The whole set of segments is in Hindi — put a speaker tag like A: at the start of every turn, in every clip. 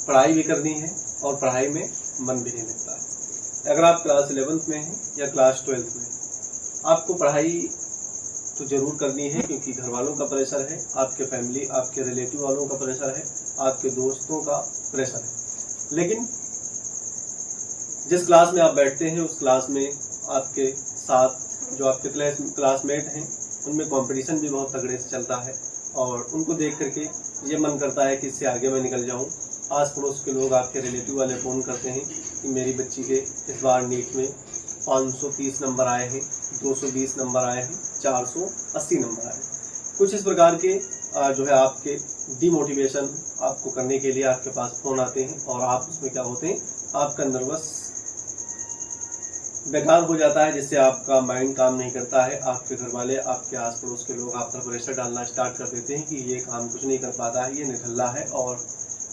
A: पढ़ाई भी करनी है और पढ़ाई में मन भी नहीं लगता है। अगर आप क्लास 11th में हैं या क्लास 12th में, आपको पढ़ाई तो ज़रूर करनी है क्योंकि घर वालों का प्रेशर है, आपके फैमिली, आपके रिलेटिव वालों का प्रेशर है, आपके दोस्तों का प्रेशर है। लेकिन जिस क्लास में आप बैठते हैं उस क्लास में आपके साथ जो आपके क्लासमेट हैं उनमें कंपटीशन भी बहुत तगड़े से चलता है और उनको देख करके ये मन करता है कि इससे आगे मैं निकल जाऊं। आस पड़ोस के लोग, आपके रिलेटिव वाले फ़ोन करते हैं कि मेरी बच्ची के इस बार नीट में 530 नंबर आए हैं, 220 नंबर आए हैं, 480 नंबर आए हैं। कुछ इस प्रकार के जो है आपके डीमोटिवेशन आपको करने के लिए आपके पास फ़ोन आते हैं और आप उसमें क्या होते हैं, आपका नर्वस बेकार हो जाता है, जिससे आपका माइंड काम नहीं करता है। आपके घर वाले, आपके आस पड़ोस के लोग आप पर प्रेशर डालना स्टार्ट कर देते हैं कि ये काम कुछ नहीं कर पाता है, ये निठल्ला है और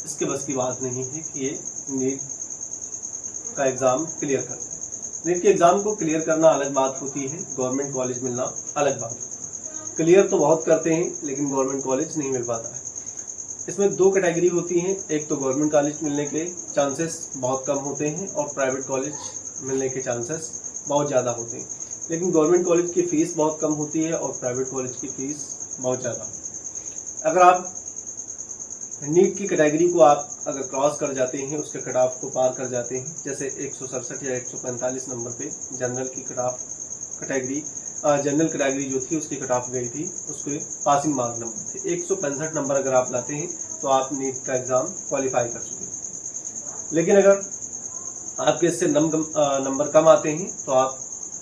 A: इसके बस की बात नहीं है कि ये नीट का एग्ज़ाम क्लियर कर जाए। नीट के एग्ज़ाम को क्लियर करना अलग बात होती है, गवर्नमेंट कॉलेज मिलना अलग बात होती है। क्लियर तो बहुत करते हैं लेकिन गवर्नमेंट कॉलेज नहीं मिल पाता है। इसमें दो कैटेगरी होती हैं, एक तो गवर्नमेंट कॉलेज मिलने के चांसेस बहुत कम होते हैं और प्राइवेट कॉलेज मिलने के चांसेस बहुत ज़्यादा होते हैं। लेकिन गवर्नमेंट कॉलेज की फ़ीस बहुत कम होती है और प्राइवेट कॉलेज की फ़ीस बहुत ज़्यादा होती है। अगर आप नीट की कैटेगरी को आप अगर क्रॉस कर जाते हैं, उसके कट ऑफ को पार कर जाते हैं, जैसे 167 या 145 नंबर पे जनरल की जनरल कैटेगरी जो थी उसकी कट ऑफ गई थी, उसके पासिंग मार्क नंबर थे 165 नंबर अगर आप लाते हैं तो आप नीट का एग्ज़ाम क्वालिफाई कर चुके हैं। लेकिन अगर आपके इससे नंबर कम आते हैं तो आप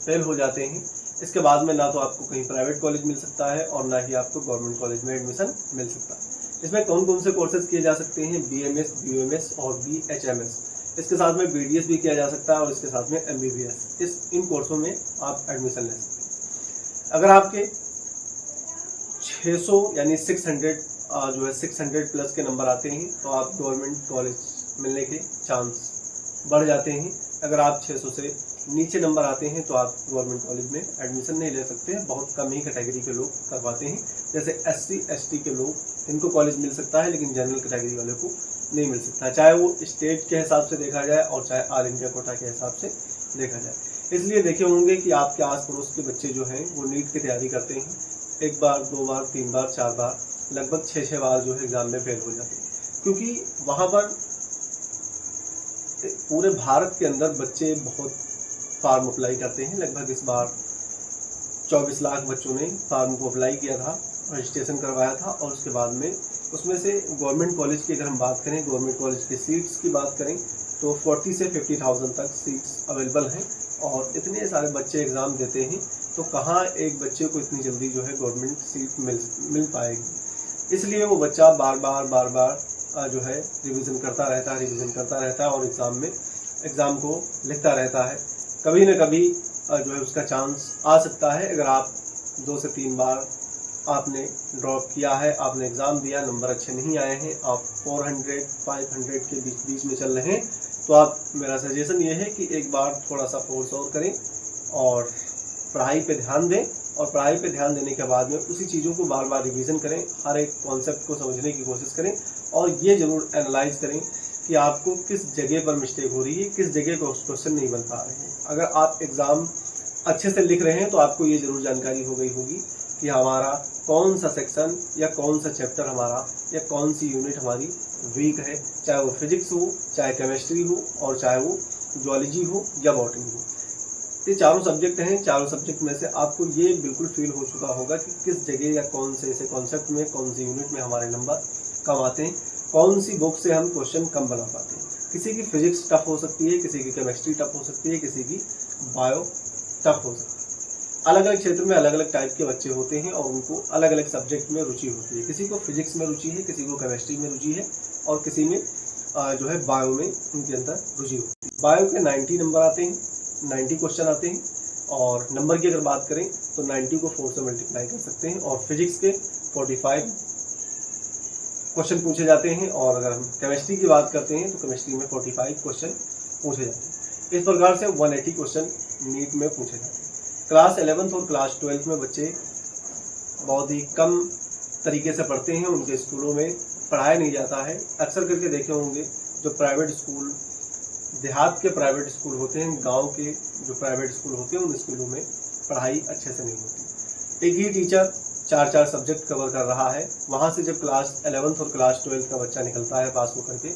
A: फेल हो जाते हैं। इसके बाद में ना तो आपको कहीं प्राइवेट कॉलेज मिल सकता है और ना ही आपको गवर्नमेंट कॉलेज में एडमिशन मिल सकता है। इसमें कौन कौन से कोर्सेज किए जा सकते हैं, BMS, BUMS और BHMS। इसके साथ में BDS भी किया जा सकता है और इसके साथ में MBBS। इन कोर्सों में आप एडमिशन ले सकते हैं। अगर आपके 600 यानी 600 प्लस के नंबर आते हैं तो आप गवर्नमेंट कॉलेज मिलने के चांस बढ़ जाते हैं। अगर आप 600 से नीचे नंबर आते हैं तो आप गवर्नमेंट कॉलेज में एडमिशन नहीं ले सकते हैं। बहुत कम ही कैटेगरी के लोग करवाते हैं, जैसे SC ST के लोग, इनको कॉलेज मिल सकता है लेकिन जनरल कैटेगरी वाले को नहीं मिल सकता है, चाहे वो स्टेट के हिसाब से देखा जाए और चाहे ऑल इंडिया कोटा के हिसाब से देखा जाए। इसलिए देखे होंगे कि आपके आस पड़ोस के बच्चे जो हैं वो नीट की तैयारी करते हैं, 1 बार 2 बार 3 बार 4 बार, लगभग 6 बार जो है एग्ज़ाम में फेल हो जाते हैं। क्योंकि वहाँ पर पूरे भारत के अंदर बच्चे बहुत फार्म अप्लाई करते हैं। लगभग इस बार 24 लाख बच्चों ने फार्म को अप्लाई किया था, रजिस्ट्रेशन करवाया था और उसके बाद में उसमें से गवर्नमेंट कॉलेज की अगर हम बात करें, गवर्नमेंट कॉलेज की सीट्स की बात करें तो 40 से 50,000 तक सीट्स अवेलेबल हैं और इतने सारे बच्चे एग्ज़ाम देते हैं तो कहाँ एक बच्चे को इतनी जल्दी जो है गवर्नमेंट सीट मिल पाएगी। इसलिए वो बच्चा बार बार जो है रिवीजन करता रहता है और एग्ज़ाम को लिखता रहता है। कभी न कभी जो है उसका चांस आ सकता है। अगर आप 2 से 3 बार आपने ड्रॉप किया है, आपने एग्ज़ाम दिया, नंबर अच्छे नहीं आए हैं, आप 400-500 के बीच में चल रहे हैं, तो आप, मेरा सजेशन ये है कि एक बार थोड़ा सा फोर्स और करें और पढ़ाई पे ध्यान दें और पढ़ाई पे ध्यान देने के बाद में उसी चीज़ों को बार बार रिवीजन करें, हर एक कॉन्सेप्ट को समझने की कोशिश करें और ये ज़रूर एनालाइज करें कि आपको किस जगह पर मिस्टेक हो रही है, किस जगह को क्वेश्चन नहीं बन पा रहे हैं। अगर आप एग्ज़ाम अच्छे से लिख रहे हैं तो आपको ये ज़रूर जानकारी हो गई होगी कि हमारा कौन सा सेक्शन या कौन सा चैप्टर हमारा या कौन सी यूनिट हमारी वीक है, चाहे वो फिजिक्स हो, चाहे केमिस्ट्री हो और चाहे वो जूलॉजी हो या बॉटनी हो। ये चारों सब्जेक्ट हैं। चारों सब्जेक्ट में से आपको ये बिल्कुल फील हो चुका होगा कि किस जगह या कौन से ऐसे कॉन्सेप्ट में, कौन सी यूनिट में हमारे नंबर कम आते हैं, कौन सी बुक से हम क्वेश्चन कम बना पाते हैं। किसी की फिजिक्स टफ हो सकती है, किसी की केमिस्ट्री टफ हो सकती है, किसी की बायो टफ हो सकती है। अलग अलग क्षेत्र में अलग अलग टाइप के बच्चे होते हैं और उनको अलग अलग सब्जेक्ट में रुचि होती है। किसी को फिजिक्स में रुचि है, किसी को केमिस्ट्री में रुचि है और किसी में जो है बायो में उनके अंदर रुचि होती है। बायो के 90 नंबर आते हैं, 90 क्वेश्चन आते हैं और नंबर की अगर बात करें तो 90 को 4 से मल्टीप्लाई कर सकते हैं और फिजिक्स के 45 क्वेश्चन पूछे जाते हैं और अगर हम केमिस्ट्री की बात करते हैं तो केमिस्ट्री में 45 क्वेश्चन पूछे जाते हैं। इस प्रकार से 180 क्वेश्चन नीट में पूछे जाते हैं। क्लास 11th और क्लास 12th में बच्चे बहुत ही कम तरीके से पढ़ते हैं, उनके स्कूलों में पढ़ाया नहीं जाता है। अक्सर करके देखे होंगे जो प्राइवेट स्कूल, देहात के प्राइवेट स्कूल होते हैं, गांव के जो प्राइवेट स्कूल होते हैं, उन स्कूलों में पढ़ाई अच्छे से नहीं होती। एक ही टीचर 4 सब्जेक्ट कवर कर रहा है। वहाँ से जब क्लास 11th और क्लास 12th का बच्चा निकलता है पास होकर के,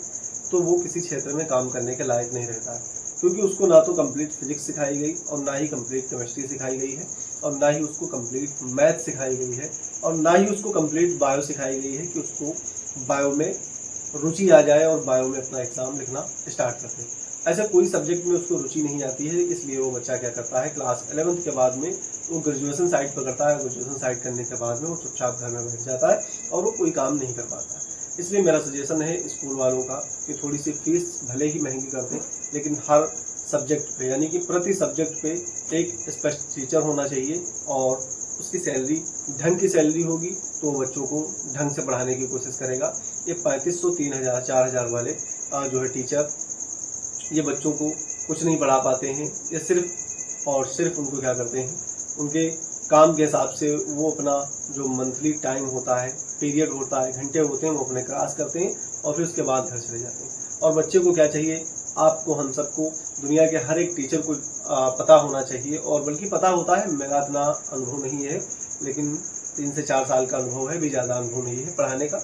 A: तो वो किसी क्षेत्र में काम करने के लायक नहीं रहता है, क्योंकि उसको ना तो कंप्लीट फिजिक्स सिखाई गई और ना ही कंप्लीट केमिस्ट्री सिखाई गई है और ना ही उसको कंप्लीट मैथ सिखाई गई है और ना ही उसको कंप्लीट बायो सिखाई गई है कि उसको बायो में रुचि आ जाए और बायो में अपना एग्ज़ाम लिखना स्टार्ट कर दे। ऐसा कोई सब्जेक्ट में उसको रुचि नहीं आती है, इसलिए वो बच्चा क्या करता है, क्लास 11th के बाद में वो ग्रेजुएशन साइड पकड़ता है। ग्रेजुएशन साइड करने के बाद में वो चुपचाप घर में बैठ जाता है और वो कोई काम नहीं कर पाता है। इसलिए मेरा सजेशन है स्कूल वालों का कि थोड़ी सी फीस भले ही महंगी कर दें, लेकिन हर सब्जेक्ट पे, यानी कि प्रति सब्जेक्ट पे एक स्पेशल टीचर होना चाहिए और उसकी सैलरी ढंग की सैलरी होगी तो वो बच्चों को ढंग से पढ़ाने की कोशिश करेगा। ये 3500, 3000, 4000 वाले जो है टीचर, ये बच्चों को कुछ नहीं पढ़ा पाते हैं। ये सिर्फ और सिर्फ उनको क्या करते हैं, उनके काम के हिसाब से वो अपना जो मंथली टाइम होता है, पीरियड होता है, घंटे होते हैं, वो अपने क्लास करते हैं और फिर उसके बाद घर चले जाते हैं। और बच्चे को क्या चाहिए, आपको, हम सबको, दुनिया के हर एक टीचर को पता होना चाहिए, और बल्कि पता होता है, मेरा इतना अनुभव नहीं है, लेकिन 3 से 4 साल का अनुभव है, भी ज़्यादा अनुभव नहीं है पढ़ाने का।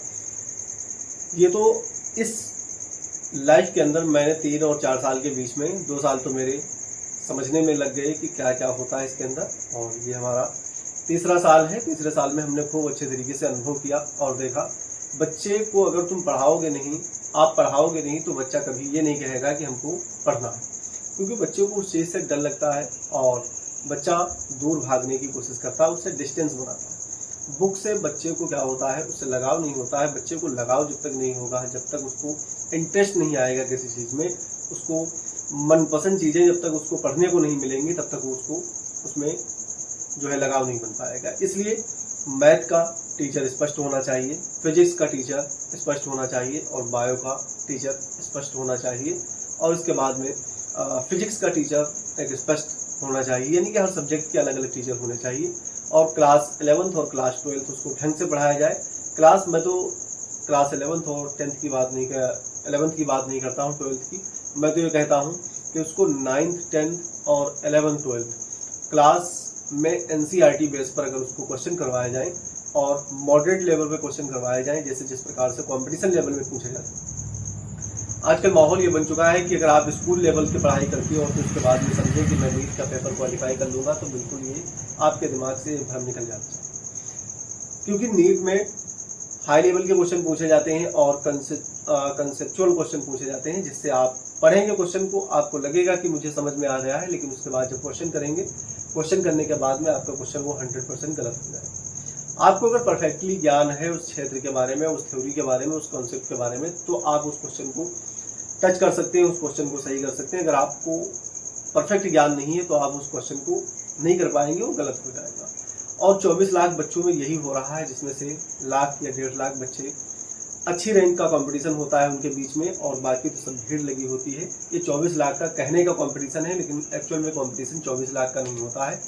A: ये तो इस लाइफ के अंदर मैंने 3 और 4 साल के बीच में 2 साल तो मेरे समझने में लग गए कि क्या क्या होता है इसके अंदर, और ये हमारा तीसरा साल है। तीसरे साल में हमने खूब अच्छे तरीके से अनुभव किया और देखा, बच्चे को अगर तुम पढ़ाओगे नहीं, आप पढ़ाओगे नहीं, तो बच्चा कभी ये नहीं कहेगा कि हमको पढ़ना है, क्योंकि बच्चों को उस चीज़ से डर लगता है और बच्चा दूर भागने की कोशिश करता है, उससे डिस्टेंस बनाता है। बुक से बच्चे को क्या होता है, उससे लगाव नहीं होता है। बच्चे को लगाव जब तक नहीं होगा, जब तक उसको इंटरेस्ट नहीं आएगा किसी चीज़ में, उसको मनपसंद चीज़ें जब तक उसको पढ़ने को नहीं मिलेंगी, तब तक वो उसको उसमें जो है लगाव नहीं बन पाएगा। इसलिए मैथ का टीचर स्पष्ट होना चाहिए, फिजिक्स का टीचर स्पष्ट होना चाहिए और बायो का टीचर स्पष्ट होना चाहिए, और इसके बाद में फिजिक्स का टीचर एक स्पष्ट होना चाहिए, यानी कि हर सब्जेक्ट के अलग अलग टीचर होने चाहिए। और क्लास 11th और क्लास 12th उसको ढंग से पढ़ाया जाए। मैं तो क्लास 11th और 10th की बात नहीं कर 11th की बात नहीं करता हूँ, 12th की। मैं तो ये कहता हूँ कि उसको 9th, 10th और 11th, 12th क्लास में NCERT बेस पर अगर उसको क्वेश्चन करवाए जाएँ और मॉडरेट लेवल पे क्वेश्चन करवाए जाएँ, जैसे जिस प्रकार से कंपटीशन लेवल में पूछे जाते हैं। आजकल माहौल ये बन चुका है कि अगर आप स्कूल लेवल की पढ़ाई करती हो और फिर उसके बाद में समझें कि मैं नीट का पेपर क्वालिफाई कर लूँगा, तो बिल्कुल ये आपके दिमाग से भ्रम निकल जाता है, क्योंकि नीट में हाई लेवल के क्वेश्चन पूछे जाते हैं और कंसेप्चुअल क्वेश्चन पूछे जाते हैं, जिससे आप पढ़ेंगे क्वेश्चन को, आपको लगेगा कि मुझे समझ में आ गया है, लेकिन उसके बाद जब क्वेश्चन करेंगे, क्वेश्चन करने के बाद में आपका क्वेश्चन वो 100% गलत हो जाएगा। आपको अगर परफेक्टली ज्ञान है उस क्षेत्र के बारे में, उस थ्योरी के बारे में, उस कॉन्सेप्ट के बारे में, तो आप उस क्वेश्चन को टच कर सकते हैं, उस क्वेश्चन को सही कर सकते हैं। अगर आपको परफेक्ट ज्ञान नहीं है तो आप उस क्वेश्चन को नहीं कर पाएंगे, वो गलत हो जाएगा। और 24 लाख बच्चों में यही हो रहा है, जिसमें से लाख या 1.5 लाख बच्चे अच्छी रैंक का कंपटीशन होता है उनके बीच में, और बाकी तो सब भीड़ लगी होती है। ये 24 लाख का कहने का कंपटीशन है, लेकिन एक्चुअल में कंपटीशन 24 लाख का नहीं होता है,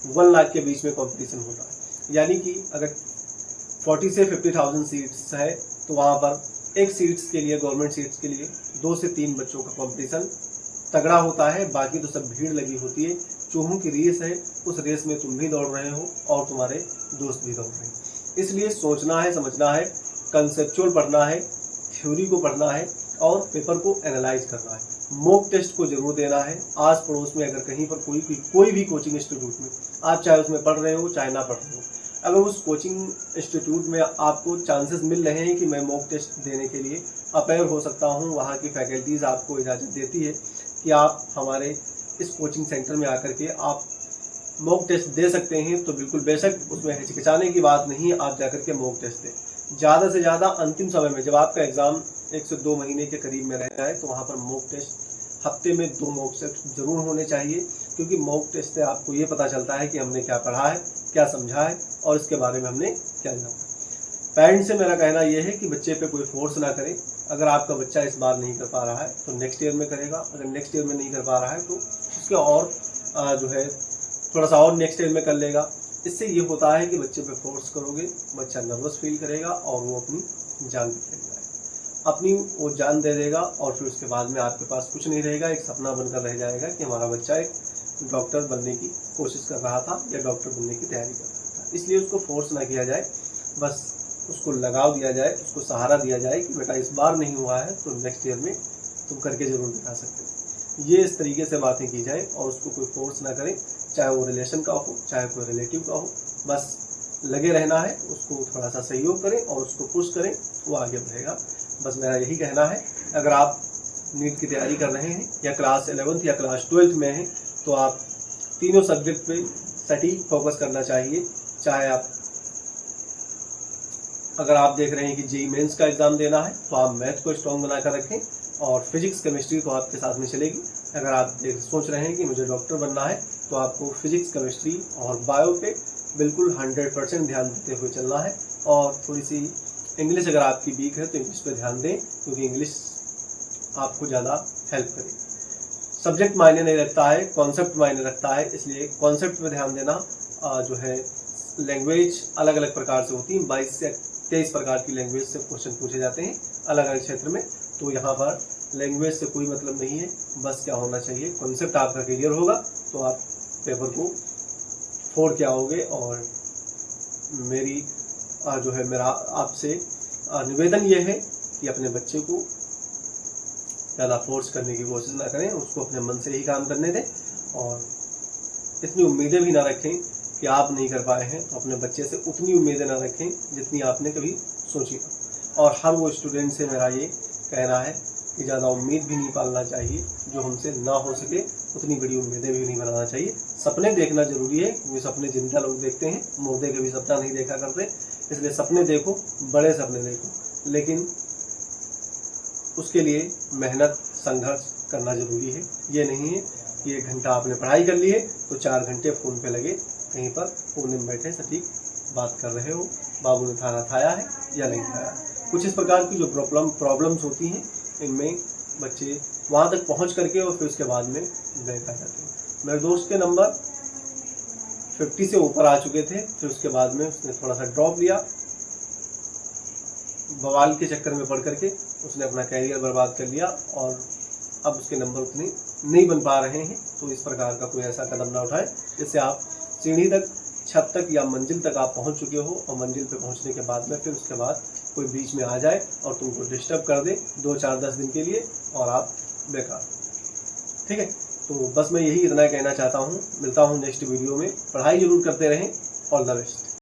A: 1 लाख के बीच में कंपटीशन होता है। यानी कि अगर 40 से 50,000 सीट्स है, तो वहाँ पर एक सीट्स के लिए, गवर्नमेंट सीट्स के लिए 2 से 3 बच्चों का कंपटीशन तगड़ा होता है, बाकी तो सब भीड़ लगी होती है। चूहों की रेस है, उस रेस में तुम भी दौड़ रहे हो और तुम्हारे दोस्त भी दौड़ रहे हैं। इसलिए सोचना है, समझना है, कंसेप्चुअल पढ़ना है, थ्योरी को पढ़ना है और पेपर को एनालाइज करना है। मॉक टेस्ट को जरूर देना है। आस पड़ोस में अगर कहीं पर कोई भी कोचिंग इंस्टीट्यूट में आप चाहे उसमें पढ़ रहे हो चाहे ना पढ़ रहे हो, अगर उस कोचिंग इंस्टीट्यूट में आपको चांसेस मिल रहे हैं कि मैं मॉक टेस्ट देने के लिए अपेयर हो सकता हूँ, वहाँ की फैकल्टीज़ आपको इजाज़त देती है कि आप हमारे इस कोचिंग सेंटर में आकर के आप मॉक टेस्ट दे सकते हैं, तो बिल्कुल बेशक उसमें हिचकिचाने की बात नहीं है, आप जाकर के मॉक टेस्ट दें। ज़्यादा से ज़्यादा अंतिम समय में जब आपका एग्ज़ाम 1 से 2 महीने के करीब में रह जाए, तो वहाँ पर मॉक टेस्ट हफ्ते में 2 मॉक टेस्ट जरूर होने चाहिए, क्योंकि मॉक टेस्ट से आपको ये पता चलता है कि हमने क्या पढ़ा है, क्या समझा है और इसके बारे में हमने क्या जाना। पेरेंट्स से मेरा कहना यह है कि बच्चे पे कोई फोर्स ना करें। अगर आपका बच्चा इस बार नहीं कर पा रहा है तो नेक्स्ट ईयर में करेगा, अगर नेक्स्ट ईयर में नहीं कर पा रहा है तो उसके और जो है थोड़ा सा और नेक्स्ट ईयर में कर लेगा। इससे ये होता है कि बच्चे पे फोर्स करोगे, बच्चा नर्वस फील करेगा और वो अपनी जान पे खेल जाएगा। अपनी वो जान दे देगा और फिर उसके बाद में आपके पास कुछ नहीं रहेगा, एक सपना बनकर रह जाएगा कि हमारा बच्चा एक डॉक्टर बनने की कोशिश कर रहा था या डॉक्टर बनने की तैयारी कर रहा था। इसलिए उसको फोर्स ना किया जाए, बस उसको लगाव दिया जाए, उसको सहारा दिया जाए कि बेटा इस बार नहीं हुआ है तो नेक्स्ट ईयर में तुम करके ज़रूर दिखा सकते हो। ये इस तरीके से बातें की जाए और उसको कोई फोर्स ना करें, चाहे वो रिलेशन का हो चाहे कोई रिलेटिव का हो, बस लगे रहना है, उसको थोड़ा सा सहयोग करें और उसको पुश करें, वो आगे बढ़ेगा। बस मेरा यही कहना है। अगर आप नीट की तैयारी कर रहे हैं या क्लास 11th या क्लास 12th में हैं तो आप तीनों सब्जेक्ट पे सटीक फोकस करना चाहिए। चाहे आप अगर आप देख रहे हैं कि जेईई मेंस का एग्ज़ाम देना है तो आप मैथ को स्ट्रॉन्ग बना कर रखें और फिजिक्स केमिस्ट्री तो आपके साथ में चलेगी। अगर आप सोच रहे हैं कि मुझे डॉक्टर बनना है तो आपको फिजिक्स केमिस्ट्री और बायो पे बिल्कुल 100% ध्यान देते हुए चलना है। और थोड़ी सी इंग्लिश अगर आपकी वीक है तो इंग्लिश पे ध्यान दें, क्योंकि इंग्लिश आपको ज़्यादा हेल्प करेगी। सब्जेक्ट मायने नहीं रखता है, कॉन्सेप्ट मायने रखता है, इसलिए कॉन्सेप्ट पे ध्यान देना। जो है लैंग्वेज अलग अलग प्रकार से होती है, 22 से 23 प्रकार की लैंग्वेज से क्वेश्चन पूछे जाते हैं अलग अलग क्षेत्र में। तो यहाँ पर लैंग्वेज से कोई मतलब नहीं है, बस क्या होना चाहिए, कॉन्सेप्ट आपका क्लियर होगा तो आप पेपर को फोड़ के आओगे। और मेरी जो है मेरा आपसे निवेदन ये है कि अपने बच्चे को ज़्यादा फोर्स करने की कोशिश ना करें, उसको अपने मन से ही काम करने दें और इतनी उम्मीदें भी ना रखें कि आप नहीं कर पाए हैं, तो अपने बच्चे से उतनी उम्मीदें ना रखें जितनी आपने कभी सोची हो। और हर वो स्टूडेंट से मेरा ये कहना है कि ज़्यादा उम्मीद भी नहीं पालना चाहिए, जो हमसे ना हो सके उतनी बड़ी उम्मीदें भी नहीं बनाना चाहिए। सपने देखना जरूरी है, क्योंकि सपने जिंदा लोग देखते हैं, मुर्दे के भी सपना नहीं देखा करते। इसलिए सपने देखो, बड़े सपने देखो, लेकिन उसके लिए मेहनत संघर्ष करना जरूरी है। ये नहीं है कि 1 घंटा आपने पढ़ाई कर ली है तो 4 घंटे फ़ोन पे लगे कहीं पर कोने में बैठे सटीक बात कर रहे हो, बाबू ने खाना खाया है या नहीं खाया। कुछ इस प्रकार की जो प्रॉब्लम्स होती हैं, इनमें बच्चे वहाँ तक पहुँच करके और फिर उसके बाद में बैक आ जाते हैं। मेरे दोस्त के नंबर 50 से ऊपर आ चुके थे, फिर उसके बाद में उसने थोड़ा सा ड्रॉप लिया, बवाल के चक्कर में पड़ करके उसने अपना कैरियर बर्बाद कर लिया और अब उसके नंबर उतने नहीं बन पा रहे हैं। तो इस प्रकार का कोई ऐसा कदम ना उठाएं जिससे आप सीढ़ी तक, छत तक या मंजिल तक आप पहुंच चुके हो और मंजिल पे पहुंचने के बाद में फिर उसके बाद कोई बीच में आ जाए और तुमको डिस्टर्ब कर दे 2, 4, 10 दिन के लिए और आप बेकार। ठीक है, तो बस मैं यही इतना कहना चाहता हूँ। मिलता हूँ नेक्स्ट वीडियो में। पढ़ाई जरूर करते रहें। All the best.